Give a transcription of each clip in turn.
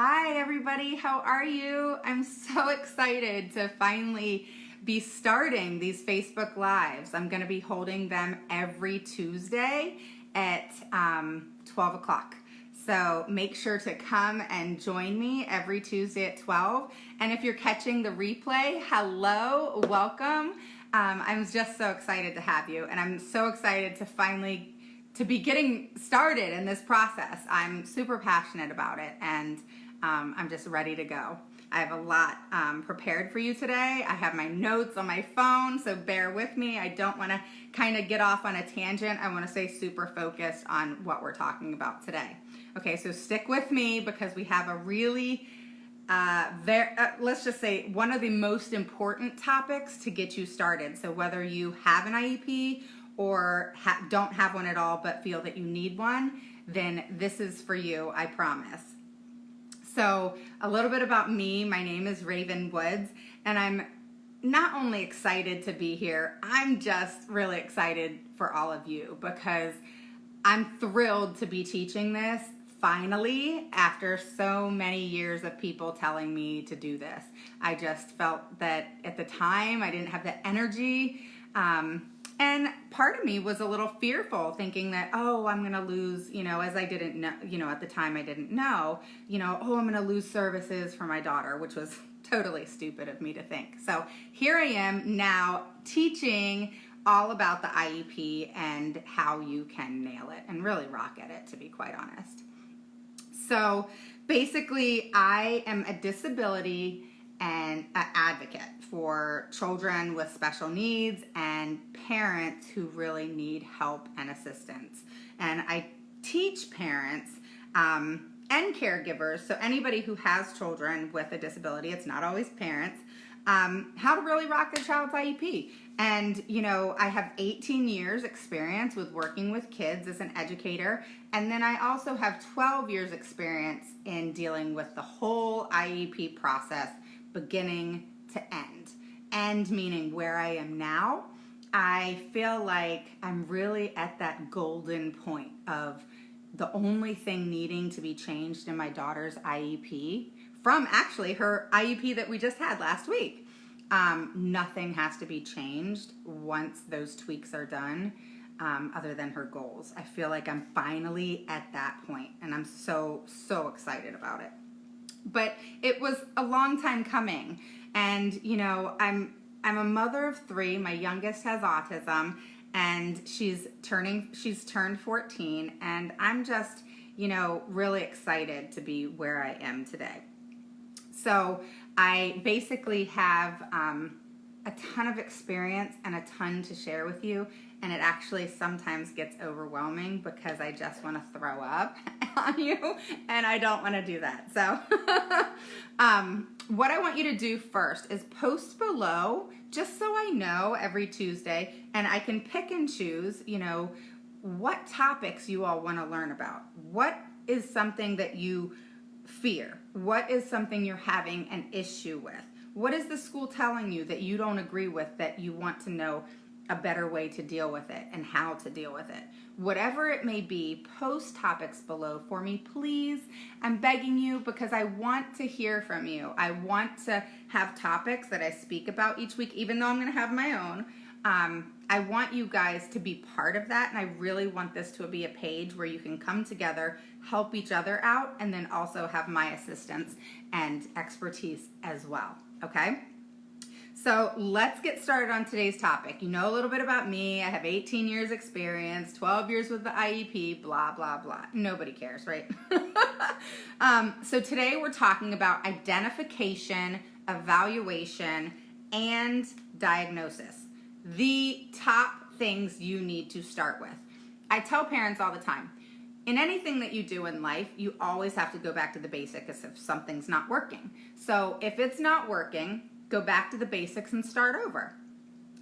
Hi everybody, how are you? I'm so excited to finally be starting these Facebook Lives. I'm going to be holding them every Tuesday at 12 o'clock. So make sure to come and join me every Tuesday at 12. And if you're catching the replay, hello, welcome. I'm just so excited to have you, and I'm so excited to finally be getting started in this process. I'm super passionate about it, and I'm just ready to go. I have a lot prepared for you today. I have my notes on my phone, so bear with me. I don't want to kind of get off on a tangent. I want to stay super focused on what we're talking about today. Okay, so stick with me because we have a really let's just say one of the most important topics to get you started. So whether you have an IEP or don't have one at all but feel that you need one, then this is for you, I promise. So a little bit about me. My name is Raven Woods, and I'm not only excited to be here, I'm just really excited for all of you because I'm thrilled to be teaching this finally after so many years of people telling me to do this. I just felt that at the time I didn't have the energy. And part of me was a little fearful, thinking that, oh, I'm going to lose, as I didn't know, at the time I didn't know, oh, I'm going to lose services for my daughter, which was totally stupid of me to think. So here I am now teaching all about the IEP and how you can nail it and really rock at it, to be quite honest. So basically, I am a disability and an advocate for children with special needs and parents who really need help and assistance. And I teach parents and caregivers, so anybody who has children with a disability, it's not always parents, how to really rock their child's IEP. And, I have 18 years experience with working with kids as an educator. And then I also have 12 years experience in dealing with the whole IEP process, beginning to end. End meaning where I am now. I feel like I'm really at that golden point of the only thing needing to be changed in my daughter's IEP from actually her IEP that we just had last week. Nothing has to be changed once those tweaks are done, other than her goals. I feel like I'm finally at that point, and I'm so excited about it. But it was a long time coming, and I'm a mother of 3. My youngest has autism, and she's turned 14, and I'm just really excited to be where I am today. So I basically have a ton of experience and a ton to share with you, and it actually sometimes gets overwhelming because I just want to throw up on you, and I don't want to do that. So what I want you to do first is post below, just so I know every Tuesday, and I can pick and choose, what topics you all want to learn about. What is something that you fear? What is something you're having an issue with? What is the school telling you that you don't agree with, that you want to know a better way to deal with it and how to deal with it? Whatever it may be, post topics below for me, please. I'm begging you because I want to hear from you. I want to have topics that I speak about each week, even though I'm going to have my own. I want you guys to be part of that, and I really want this to be a page where you can come together, help each other out, and then also have my assistance and expertise as well, okay? So let's get started on today's topic. You know a little bit about me. I have 18 years experience, 12 years with the IEP, blah, blah, blah. Nobody cares, right? So today we're talking about identification, evaluation, and diagnosis. The top things you need to start with. I tell parents all the time, in anything that you do in life, you always have to go back to the basics if something's not working. So if it's not working, go back to the basics and start over.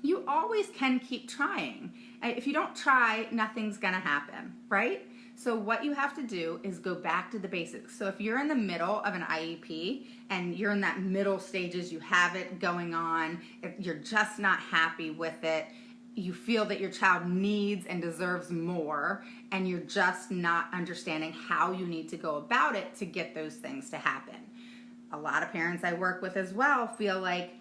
You always can keep trying. If you don't try, nothing's gonna happen, right? So what you have to do is go back to the basics. So if you're in the middle of an IEP and you're in that middle stages, you have it going on, if you're just not happy with it, you feel that your child needs and deserves more, and you're just not understanding how you need to go about it to get those things to happen. A lot of parents I work with as well feel like,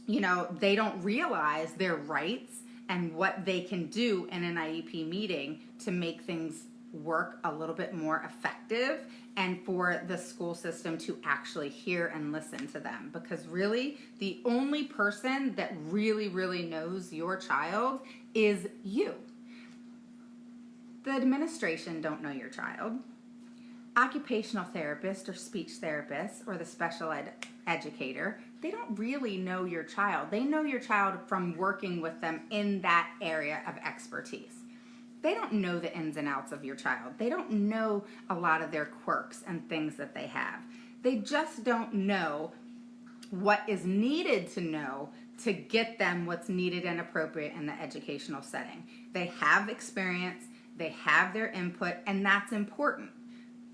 they don't realize their rights and what they can do in an IEP meeting to make things work a little bit more effective, and for the school system to actually hear and listen to them. Because really, the only person that really, really knows your child is you. The administration don't know your child. Occupational therapist or speech therapist or the special ed educator, they don't really know your child. They know your child from working with them in that area of expertise. They don't know the ins and outs of your child. They don't know a lot of their quirks and things that they have. They just don't know what is needed to know to get them what's needed and appropriate in the educational setting. They have experience, they have their input, and that's important.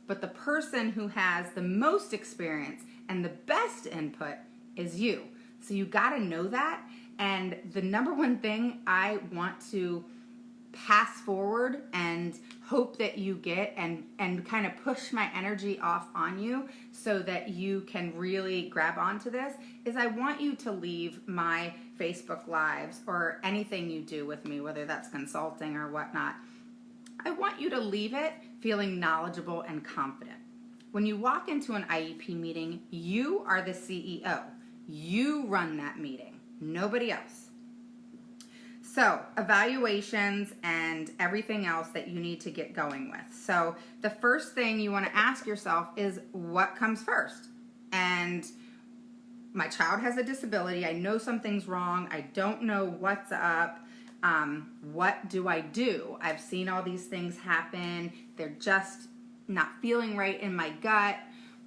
But the person who has the most experience and the best input is you. So you got to know that. And the number one thing I want to pass forward and hope that you get and kind of push my energy off on you so that you can really grab onto this is I want you to leave my Facebook Lives or anything you do with me, whether that's consulting or whatnot. I want you to leave it feeling knowledgeable and confident. When you walk into an IEP meeting, you are the CEO. You run that meeting, nobody else. So, evaluations and everything else that you need to get going with. So, the first thing you want to ask yourself is what comes first? And my child has a disability. I know something's wrong. I don't know what's up. What do I do? I've seen all these things happen. They're just not feeling right in my gut.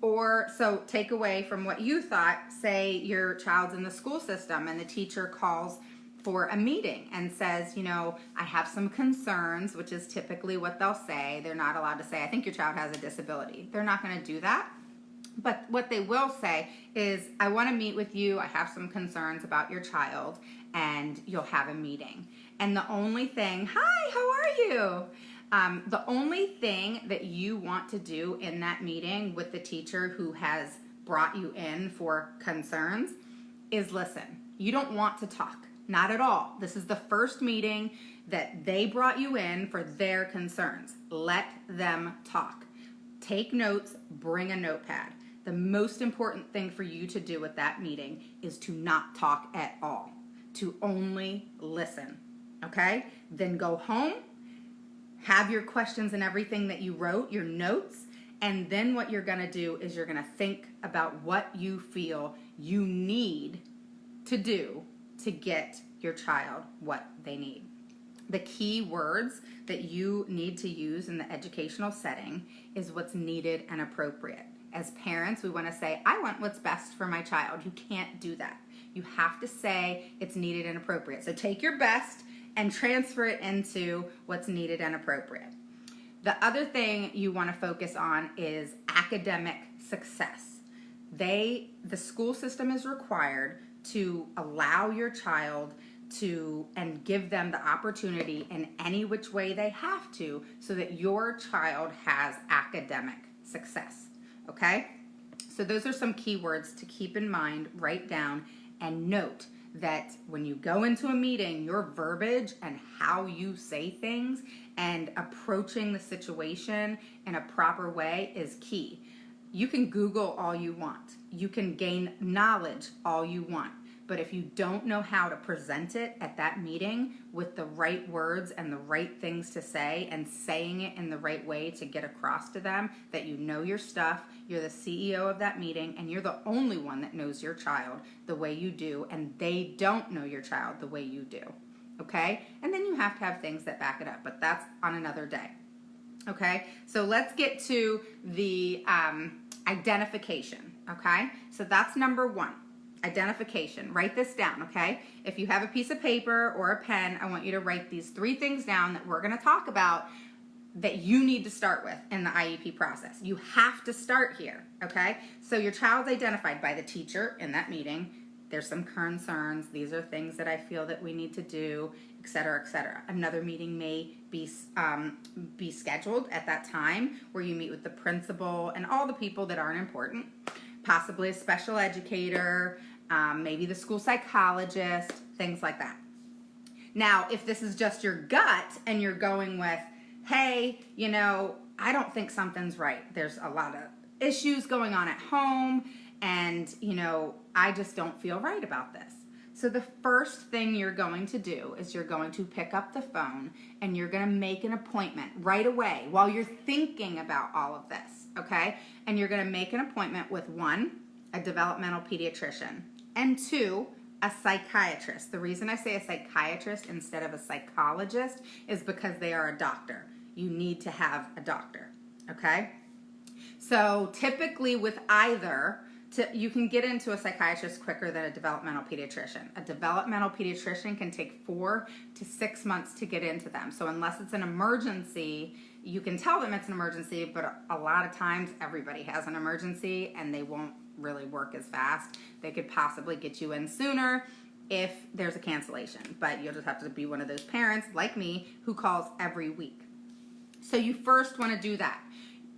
Or, so take away from what you thought, say your child's in the school system and the teacher calls for a meeting and says, I have some concerns, which is typically what they'll say. They're not allowed to say, I think your child has a disability. They're not going to do that. But what they will say is, I want to meet with you. I have some concerns about your child, and you'll have a meeting. And the only thing, hi, how are you? The only thing that you want to do in that meeting with the teacher who has brought you in for concerns is listen. You don't want to talk. Not at all. This is the first meeting that they brought you in for their concerns. Let them talk. Take notes, bring a notepad. The most important thing for you to do at that meeting is to not talk at all, to only listen, okay? Then go home, have your questions and everything that you wrote, your notes, and then what you're gonna do is you're gonna think about what you feel you need to do to get your child what they need. The key words that you need to use in the educational setting is what's needed and appropriate. As parents, we want to say, I want what's best for my child. You can't do that. You have to say it's needed and appropriate. So take your best and transfer it into what's needed and appropriate. The other thing you want to focus on is academic success. The school system is required to allow your child to and give them the opportunity in any which way they have to so that your child has academic success, okay? So those are some keywords to keep in mind, write down, and note that when you go into a meeting, your verbiage and how you say things and approaching the situation in a proper way is key. You can Google all you want. You can gain knowledge all you want. But if you don't know how to present it at that meeting with the right words and the right things to say and saying it in the right way to get across to them that you know your stuff, you're the CEO of that meeting, and you're the only one that knows your child the way you do, and they don't know your child the way you do, okay? And then you have to have things that back it up, but that's on another day, okay? So let's get to the identification, okay? So that's number one. Identification. Write this down, okay? If you have a piece of paper or a pen, I want you to write these 3 things down that we're going to talk about that you need to start with in the IEP process. You have to start here, okay? So your child's identified by the teacher in that meeting, there's some concerns. These are things that I feel that we need to do, et cetera, et cetera. Another meeting may be scheduled at that time where you meet with the principal and all the people that aren't important, possibly a special educator, maybe the school psychologist, things like that. Now, if this is just your gut and you're going with, hey, you know, I don't think something's right. There's a lot of issues going on at home and, you know, I just don't feel right about this. So the first thing you're going to do is you're going to pick up the phone and you're going to make an appointment right away while you're thinking about all of this, okay? And you're going to make an appointment with 1, a developmental pediatrician, and 2, a psychiatrist. The reason I say a psychiatrist instead of a psychologist is because they are a doctor. You need to have a doctor, okay? So typically with either, you can get into a psychiatrist quicker than a developmental pediatrician. A developmental pediatrician can take 4 to 6 months to get into them. So unless it's an emergency, you can tell them it's an emergency, but a lot of times everybody has an emergency and they won't really work as fast. They could possibly get you in sooner if there's a cancellation, but you'll just have to be one of those parents like me who calls every week. So you first want to do that.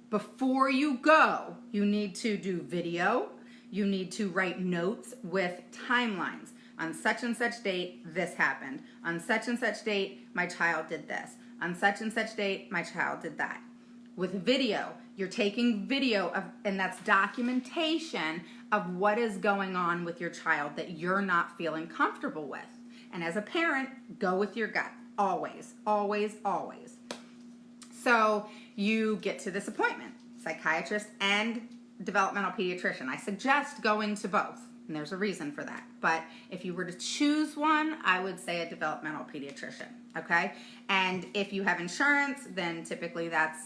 Before you go, you need to do video. You need to write notes with timelines. On such and such date, this happened. On such and such date, my child did this. On such and such date, my child did that. With video, you're taking video of, and that's documentation of what is going on with your child that you're not feeling comfortable with. And as a parent, go with your gut. Always, always, always. So you get to this appointment, psychiatrist and developmental pediatrician. I suggest going to both, and there's a reason for that. But if you were to choose one, I would say a developmental pediatrician, okay? And if you have insurance, then typically that's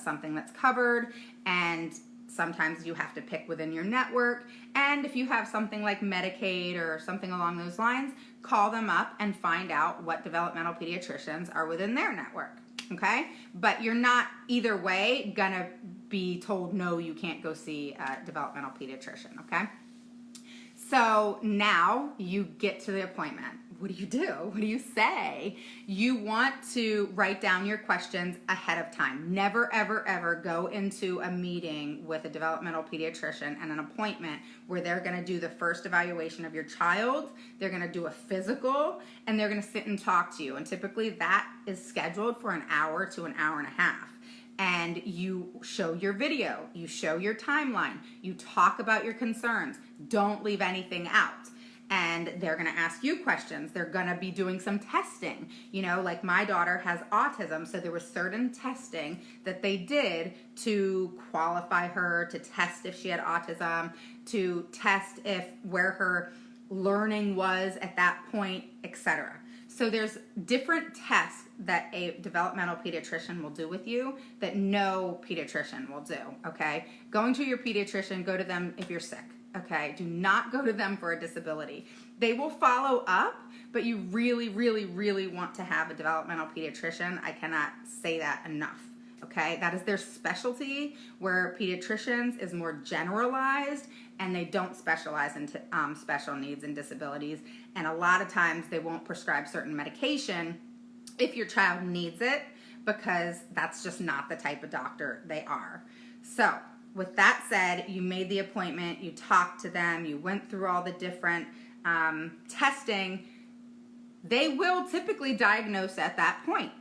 something that's covered, and sometimes you have to pick within your network. And if you have something like Medicaid or something along those lines, call them up and find out what developmental pediatricians are within their network, okay? But you're not either way gonna be told, no, you can't go see a developmental pediatrician, okay? So now you get to the appointment. What do you do? What do you say? You want to write down your questions ahead of time. Never, ever, ever go into a meeting with a developmental pediatrician and an appointment where they're going to do the first evaluation of your child, they're going to do a physical, and they're going to sit and talk to you. And typically that is scheduled for an hour to an hour and a half. And you show your video, you show your timeline, you talk about your concerns. Don't leave anything out. And they're going to ask you questions. They're going to be doing some testing. You know, like my daughter has autism, so there was certain testing that they did to qualify her, to test if she had autism, to test if where her learning was at that point, etc. So there's different tests that a developmental pediatrician will do with you that no pediatrician will do, okay? Going to your pediatrician, go to them if you're sick. Okay, do not go to them for a disability. They will follow up, but you really, really, really want to have a developmental pediatrician. I cannot say that enough. Okay, that is their specialty, where pediatricians is more generalized and they don't specialize in special needs and disabilities. And a lot of times they won't prescribe certain medication if your child needs it, because that's just not the type of doctor they are. So with that said, you made the appointment, you talked to them, you went through all the different testing. They will typically diagnose at that point.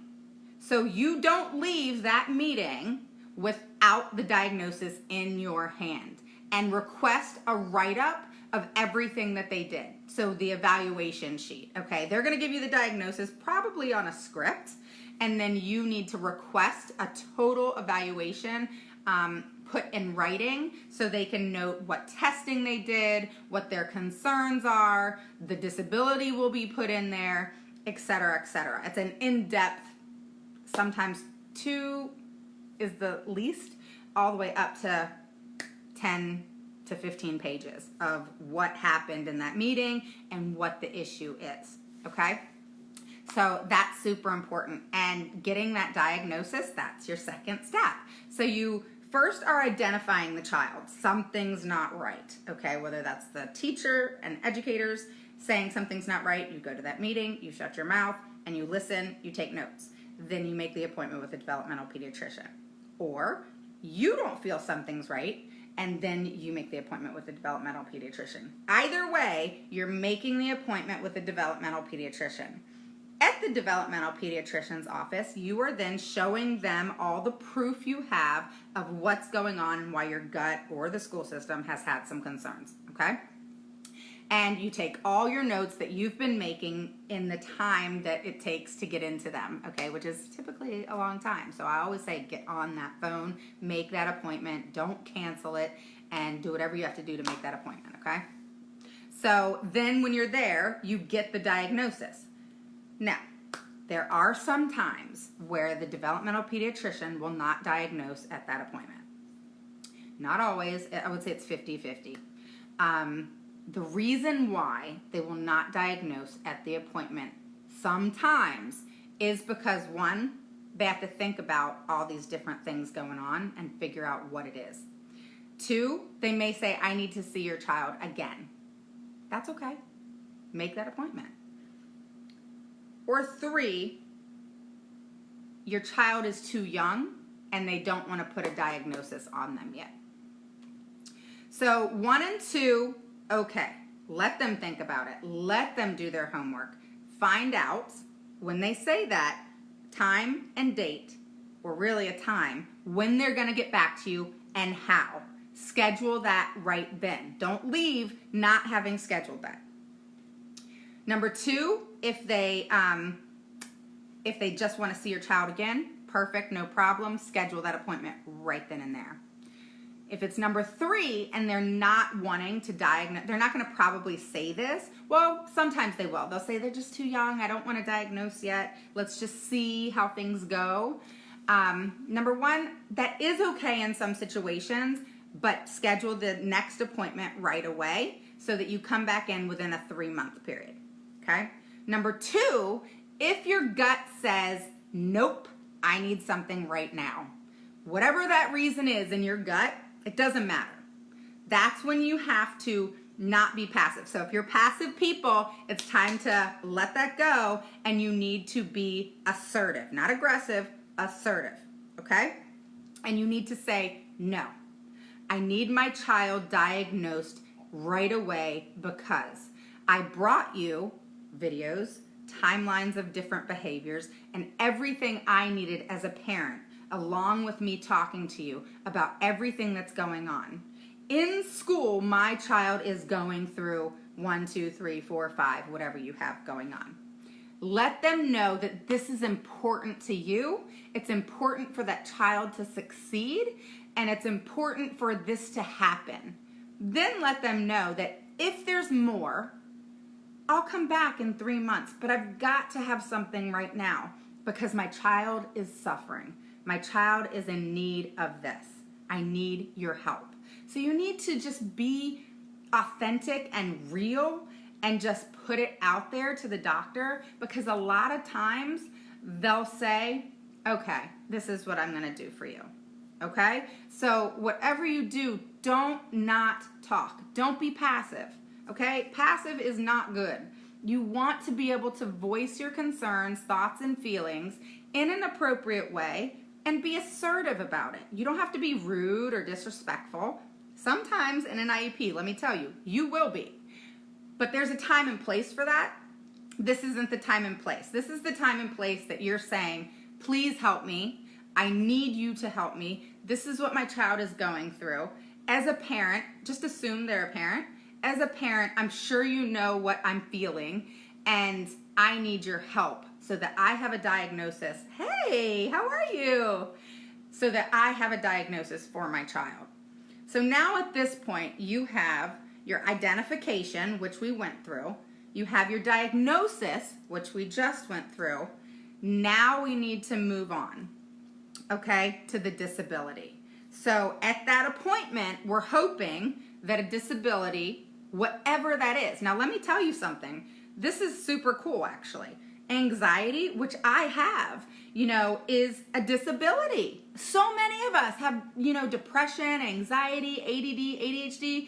So you don't leave that meeting without the diagnosis in your hand, and request a write-up of everything that they did. So the evaluation sheet, okay? They're gonna give you the diagnosis probably on a script, and then you need to request a total evaluation put in writing so they can note what testing they did, what their concerns are, the disability will be put in there, etc., etc. It's an in-depth, sometimes 2 is the least, all the way up to 10 to 15 pages of what happened in that meeting and what the issue is, okay? So that's super important. And getting that diagnosis, that's your second step. So you First are identifying the child. Something's not right, okay? Whether that's the teacher and educators saying something's not right, you go to that meeting, you shut your mouth, and you listen, you take notes. Then you make the appointment with a developmental pediatrician. Or you don't feel something's right, and then you make the appointment with a developmental pediatrician. Either way, you're making the appointment with a developmental pediatrician. At the developmental pediatrician's office, you are then showing them all the proof you have of what's going on and why your gut or the school system has had some concerns, okay? And you take all your notes that you've been making in the time that it takes to get into them, okay, which is typically a long time. So I always say get on that phone, make that appointment, don't cancel it, and do whatever you have to do to make that appointment, okay? So then when you're there, you get the diagnosis. Now, there are some times where the developmental pediatrician will not diagnose at that appointment. Not always. I would say it's 50-50. The reason why they will not diagnose at the appointment sometimes is because, one, they have to think about all these different things going on and figure out what it is. Two, they may say, I need to see your child again. That's okay. Make that appointment. Or three, your child is too young and they don't want to put a diagnosis on them yet. So 1 and 2, okay, let them think about it. Let them do their homework. Find out when they say that time and date, or really a time, when they're going to get back to you and how. Schedule that right then. Don't leave not having scheduled that. Number 2, if they just want to see your child again, perfect, no problem. Schedule that appointment right then and there. If it's number 3 and they're not wanting to diagnose, they're not going to probably say this. Well, sometimes they will. They'll say they're just too young. I don't want to diagnose yet. Let's just see how things go. Number 1, that is okay in some situations, but schedule the next appointment right away so that you come back in within a 3-month period. Okay? Number 2, if your gut says, nope, I need something right now. Whatever that reason is in your gut, it doesn't matter. That's when you have to not be passive. So if you're passive people, it's time to let that go, and you need to be assertive, not aggressive, assertive, okay? And you need to say, no, I need my child diagnosed right away because I brought you videos, timelines of different behaviors, and everything I needed as a parent, along with me talking to you about everything that's going on. In school, my child is going through 1, 2, 3, 4, 5, whatever you have going on. Let them know that this is important to you. It's important for that child to succeed, and it's important for this to happen. Then let them know that if there's more, I'll come back in 3 months, but I've got to have something right now because my child is suffering. My child is in need of this. I need your help. So you need to just be authentic and real and just put it out there to the doctor, because a lot of times they'll say, okay, this is what I'm going to do for you. Okay? So whatever you do, don't not talk. Don't be passive. Okay? Passive is not good. You want to be able to voice your concerns, thoughts, and feelings in an appropriate way and be assertive about it. You don't have to be rude or disrespectful. Sometimes in an IEP, let me tell you, you will be. But there's a time and place for that. This isn't the time and place. This is the time and place that you're saying, please help me. I need you to help me. This is what my child is going through. As a parent, just assume they're a parent. As a parent, I'm sure you know what I'm feeling, and I need your help so that I have a diagnosis. Hey, how are you? So that I have a diagnosis for my child. So now at this point, you have your identification, which we went through. You have your diagnosis, which we just went through. Now we need to move on, okay, to the disability. So at that appointment, we're hoping that a disability, whatever that is. Now let me tell you something. This is super cool, actually. Anxiety, which I have, is a disability. So many of us have, depression, anxiety, ADD, ADHD,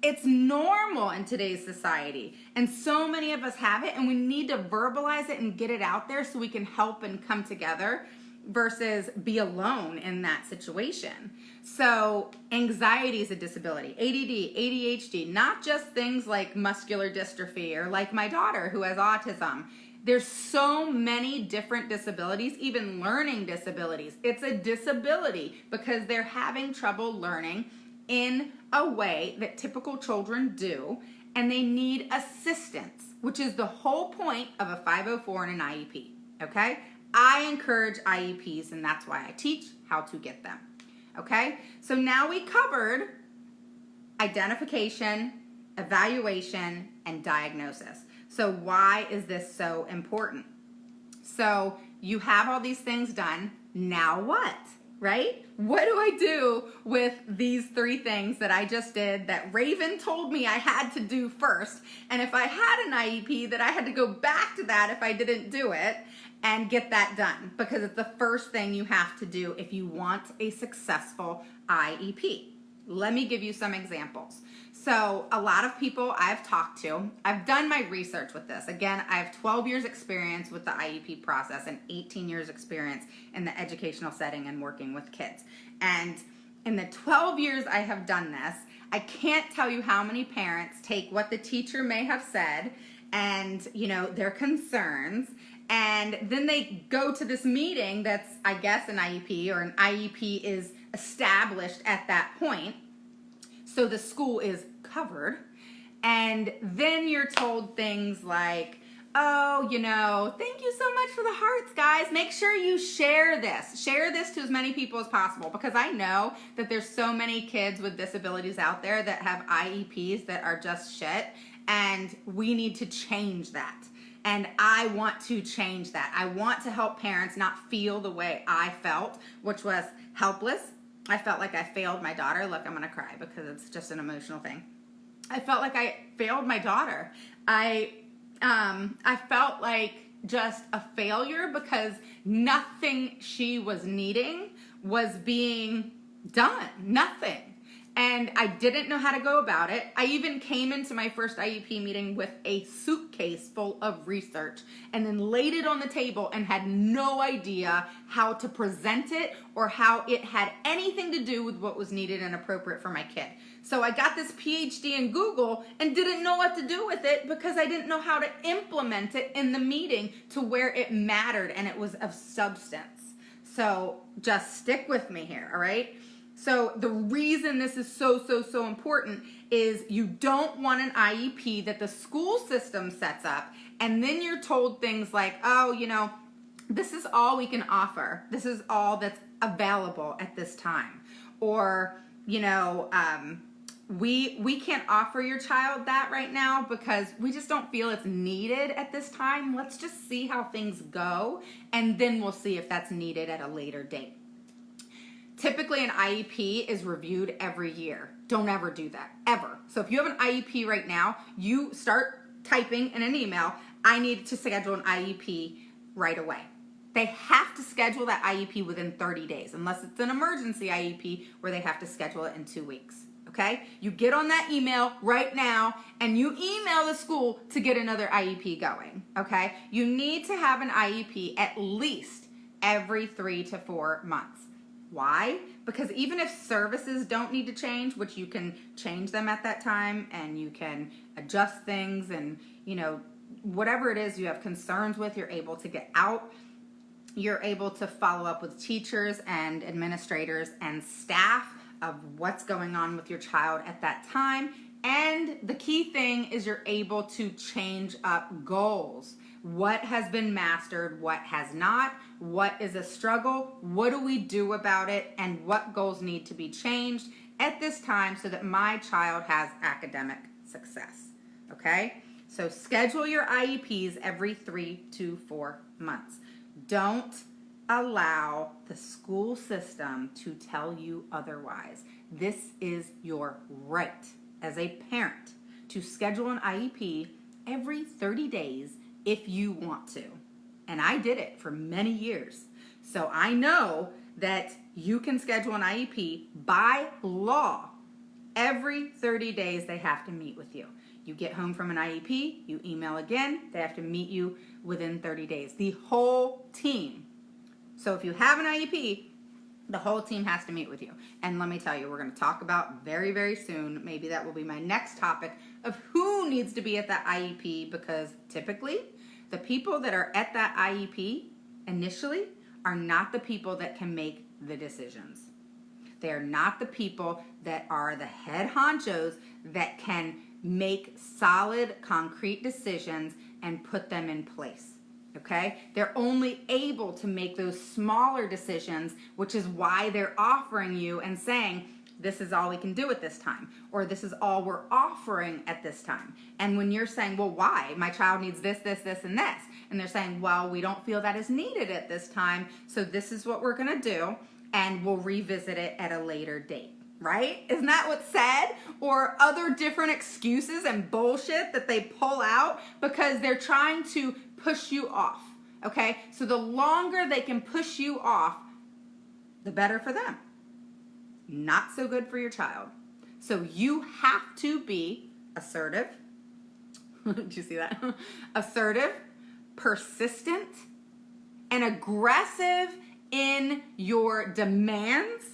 it's normal in today's society. And so many of us have it, and we need to verbalize it and get it out there so we can help and come together versus be alone in that situation. So anxiety is a disability. ADD, ADHD, not just things like muscular dystrophy or like my daughter who has autism. There's so many different disabilities, even learning disabilities. It's a disability because they're having trouble learning in a way that typical children do, and they need assistance, which is the whole point of a 504 and an IEP, okay? I encourage IEPs, and that's why I teach how to get them, okay? So now we covered identification, evaluation, and diagnosis. So why is this so important? So you have all these things done. Now what? Right? What do I do with these 3 things that I just did that Raven told me I had to do first? And if I had an IEP, that I had to go back to that if I didn't do it and get that done, because it's the first thing you have to do if you want a successful IEP. Let me give you some examples. So a lot of people I've talked to, I've done my research with this. Again, I have 12 years experience with the IEP process and 18 years experience in the educational setting and working with kids. And in the 12 years I have done this, I can't tell you how many parents take what the teacher may have said and, their concerns, and then they go to this meeting that's, I guess, an IEP, or an IEP is established at that point. So the school is covered. And then you're told things like, oh, thank you so much for the hearts, guys. Make sure you share this. Share this to as many people as possible, because I know that there's so many kids with disabilities out there that have IEPs that are just shit, and we need to change that. And I want to change that. I want to help parents not feel the way I felt, which was helpless. I felt like I failed my daughter. Look, I'm going to cry because it's just an emotional thing. I felt like I failed my daughter. I felt like just a failure because nothing she was needing was being done. Nothing. And I didn't know how to go about it. I even came into my first IEP meeting with a suitcase full of research and then laid it on the table and had no idea how to present it or how it had anything to do with what was needed and appropriate for my kid. So I got this PhD in Google and didn't know what to do with it because I didn't know how to implement it in the meeting to where it mattered and it was of substance. So just stick with me here, all right? So the reason this is so important is you don't want an IEP that the school system sets up and then you're told things like, oh, this is all we can offer. This is all that's available at this time. Or, we can't offer your child that right now because we just don't feel it's needed at this time. Let's just see how things go and then we'll see if that's needed at a later date. Typically, an IEP is reviewed every year. Don't ever do that, ever. So if you have an IEP right now, you start typing in an email, I need to schedule an IEP right away. They have to schedule that IEP within 30 days, unless it's an emergency IEP where they have to schedule it in 2 weeks, okay? You get on that email right now and you email the school to get another IEP going, okay? You need to have an IEP at least every 3 to 4 months. Why? Because even if services don't need to change, which you can change them at that time and you can adjust things and, whatever it is you have concerns with, you're able to get out. You're able to follow up with teachers and administrators and staff of what's going on with your child at that time. And the key thing is you're able to change up goals. What has been mastered, what has not, what is a struggle, what do we do about it, and what goals need to be changed at this time so that my child has academic success, okay? So schedule your IEPs every 3 to 4 months. Don't allow the school system to tell you otherwise. This is your right as a parent to schedule an IEP every 30 days if you want to. And I did it for many years. So I know that you can schedule an IEP by law. Every 30 days they have to meet with you. You get home from an IEP, you email again, they have to meet you within 30 days. The whole team. So if you have an IEP, the whole team has to meet with you. And let me tell you, we're going to talk about very, very soon, maybe that will be my next topic, of who needs to be at that IEP, because typically the people that are at that IEP initially are not the people that can make the decisions. They are not the people that are the head honchos that can make solid, concrete decisions and put them in place. Okay? They're only able to make those smaller decisions, which is why they're offering you and saying, this is all we can do at this time, or this is all we're offering at this time. And when you're saying, well, why? My child needs this, this, this, and this. And they're saying, well, we don't feel that is needed at this time, so this is what we're going to do, and we'll revisit it at a later date. Right? Isn't that what's said? Or other different excuses and bullshit that they pull out because they're trying to push you off. Okay? So the longer they can push you off, the better for them. Not so good for your child. So you have to be assertive. Did you see that? Assertive, persistent, and aggressive in your demands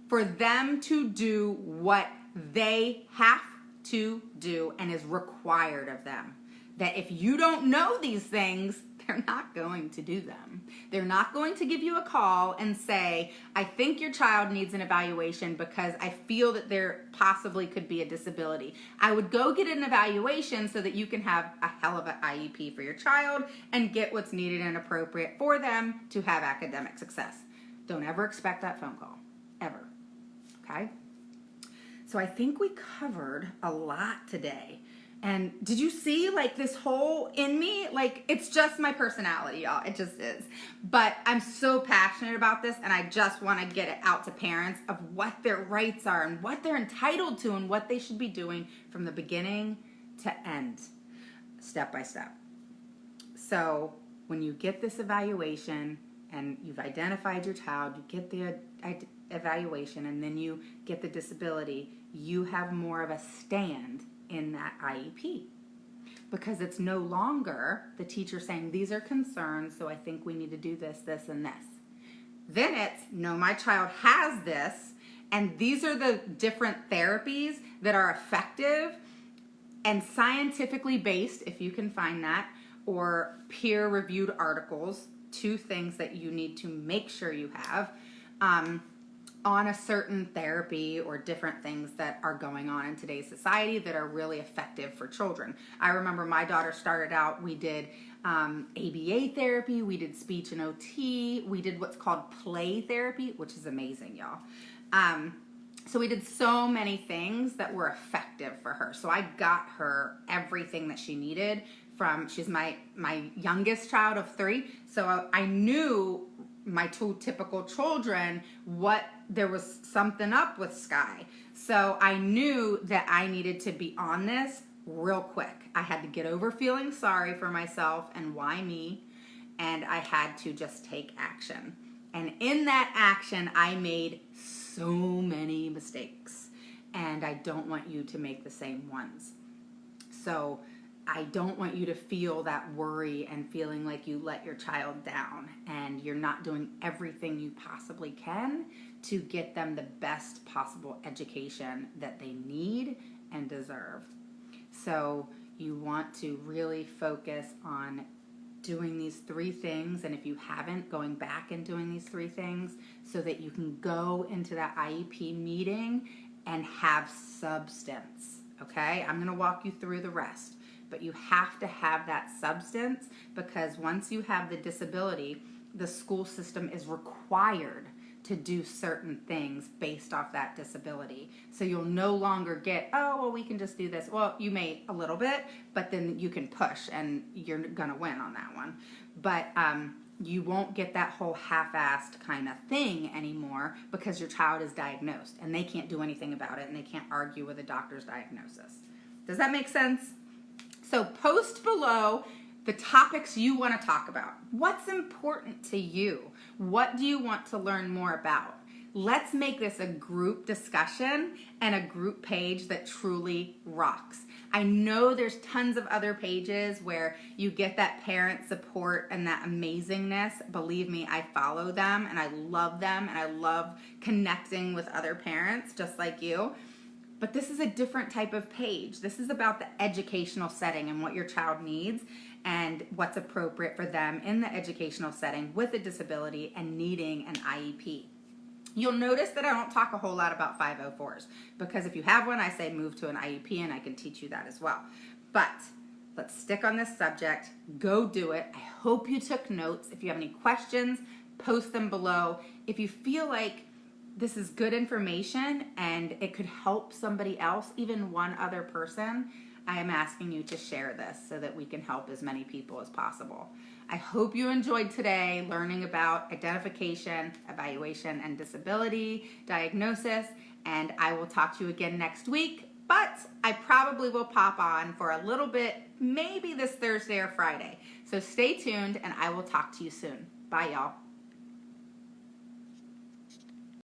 for them to do what they have to do and is required of them. That if you don't know these things, they're not going to do them. They're not going to give you a call and say, I think your child needs an evaluation because I feel that there possibly could be a disability. I would go get an evaluation so that you can have a hell of an IEP for your child and get what's needed and appropriate for them to have academic success. Don't ever expect that phone call, ever. Okay? So I think we covered a lot today. And did you see like this whole in me? Like it's just my personality, y'all. It just is. But I'm so passionate about this and I just want to get it out to parents of what their rights are and what they're entitled to and what they should be doing from the beginning to end, step by step. So when you get this evaluation and you've identified your child, you get the evaluation and then you get the disability, you have more of a stand in that IEP because it's no longer the teacher saying these are concerns, so I think we need to do this, this, and this. Then it's, no, my child has this and these are the different therapies that are effective and scientifically based, if you can find that, or peer-reviewed articles, 2 things that you need to make sure you have on a certain therapy or different things that are going on in today's society that are really effective for children. I remember my daughter started out, we did ABA therapy, we did speech and OT, we did what's called play therapy, which is amazing, y'all. So we did so many things that were effective for her. So I got her everything that she needed from, she's my youngest child of 3. So I knew my 2 typical children, what there was something up with Sky. So I knew that I needed to be on this real quick. I had to get over feeling sorry for myself and why me, and I had to just take action. And in that action, I made so many mistakes, and I don't want you to make the same ones. So I don't want you to feel that worry and feeling like you let your child down and you're not doing everything you possibly can to get them the best possible education that they need and deserve. So you want to really focus on doing these 3 things, and if you haven't, going back and doing these 3 things so that you can go into that IEP meeting and have substance, okay? I'm gonna walk you through the rest. But you have to have that substance because once you have the disability, the school system is required to do certain things based off that disability. So you'll no longer get, oh, well, we can just do this. Well, you may a little bit, but then you can push and you're gonna win on that one. But you won't get that whole half-assed kind of thing anymore because your child is diagnosed and they can't do anything about it and they can't argue with a doctor's diagnosis. Does that make sense? So post below the topics you want to talk about. What's important to you? What do you want to learn more about? Let's make this a group discussion and a group page that truly rocks. I know there's tons of other pages where you get that parent support and that amazingness. Believe me, I follow them and I love them and I love connecting with other parents just like you. But this is a different type of page. This is about the educational setting and what your child needs and what's appropriate for them in the educational setting with a disability and needing an IEP. You'll notice that I don't talk a whole lot about 504s because if you have one, I say move to an IEP and I can teach you that as well. But let's stick on this subject. Go do it. I hope you took notes. If you have any questions, post them below. If you feel like this is good information and it could help somebody else, even one other person, I am asking you to share this so that we can help as many people as possible. I hope you enjoyed today learning about identification, evaluation, and disability diagnosis, and I will talk to you again next week, but I probably will pop on for a little bit, maybe this Thursday or Friday. So stay tuned, and I will talk to you soon. Bye, y'all.